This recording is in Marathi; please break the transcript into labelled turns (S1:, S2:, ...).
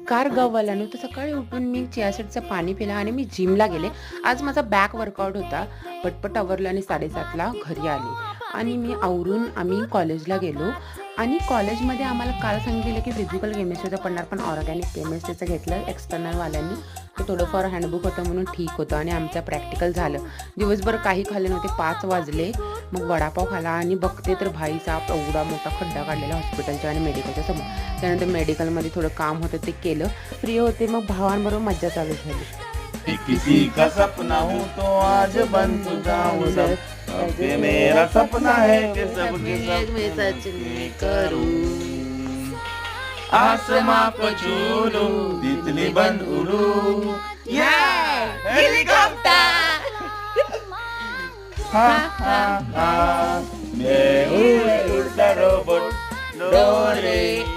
S1: कार गव्हाल्यानं तर सकाळी उठून मी चिया सीडचं पाणी पिलं आणि मी जिमला गेले. आज माझा बॅक वर्कआउट होता. पटपट आवरलं आणि 7:30ला घरी आले आणि मी आवरून आम्ही कॉलेजला गेलो आणि कॉलेजमध्ये आम्हाला काल सांगितलेलं की फिजिकल केमिस्ट्रीचं पडणार, पण ऑर्गॅनिक केमिस्ट्रीचं घेतलं एक्सटर्नलवाल्यांनी. तर थोडंफार हँडबुक होतं म्हणून ठीक होतं आणि आमचं प्रॅक्टिकल झालं. दिवसभर काही खाल्ले नव्हते. 5 वाजले. मग वडापाव खाला आणि बघते तर भाईसाब एवढा मोठा खड्डा काढलेला हॉस्पिटलच्या आणि मेडिकलच्या समोर. त्यानंतर मेडिकलमध्ये थोडं काम होतं ते केलं. फ्री होते मग भावांबरोबर मज्जा चालू झाली.
S2: कि किसी का सपना हूँ तो आज बन तो जाऊं सब। अब ये मेरा सपना है कि सबके सपने
S1: सच में करूं.
S2: आसमां को छू लूं, तितली बन उड़ूं,
S1: हेलिकॉप्टर.
S2: हा हा हा, मैं उड़ता रोबोट डोरेमोन.